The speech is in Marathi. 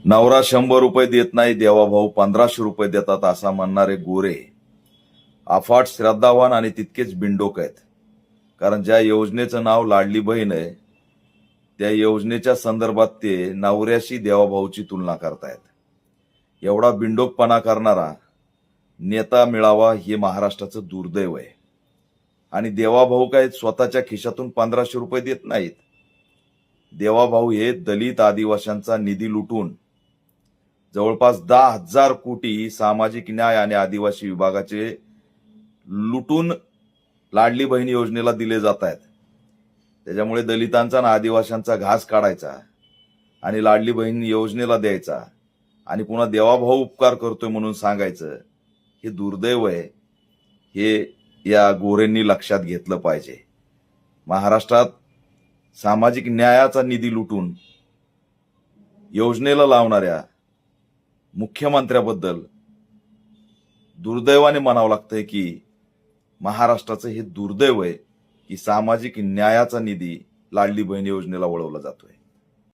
नवरा 100 रुपये देत नाही, देवाभाऊ 1500 रुपये देतात असा म्हणणारे गोरे अफाट श्रद्धावान आणि तितकेच बिंडोक आहेत. कारण ज्या योजनेचं नाव लाडली बहीण आहे त्या योजनेच्या संदर्भात ते नवऱ्याशी देवाभाऊची तुलना करतायत. एवढा बिंडोकपणा करणारा नेता मिळावा हे महाराष्ट्राचं दुर्दैव आहे. आणि देवाभाऊ काय स्वतःच्या खिशातून 1500 रुपये देत नाहीत. देवाभाऊ हे दलित आदिवासींचा निधी लुटून जवळपास 10,000 कोटी सामाजिक न्याय आणि आदिवासी विभागाचे लुटून लाडली बहीण योजनेला दिले जात आहेत. त्याच्यामुळे दलितांचा आणि आदिवासींचा घास काढायचा आणि लाडली बहीण योजनेला द्यायचा आणि पुन्हा देवाभाऊ उपकार करतोय म्हणून सांगायचं, हे दुर्दैव आहे. हे या गोरेंनी लक्षात घेतलं पाहिजे. महाराष्ट्रात सामाजिक न्यायाचा निधी लुटून योजनेला लावणाऱ्या मुख्यमंत्र्याबद्दल दुर्दैवाने म्हणावं लागतंय की महाराष्ट्राचं हे दुर्दैव आहे की सामाजिक न्यायाचा निधी लाडली बहीण योजनेला वळवला जातोय.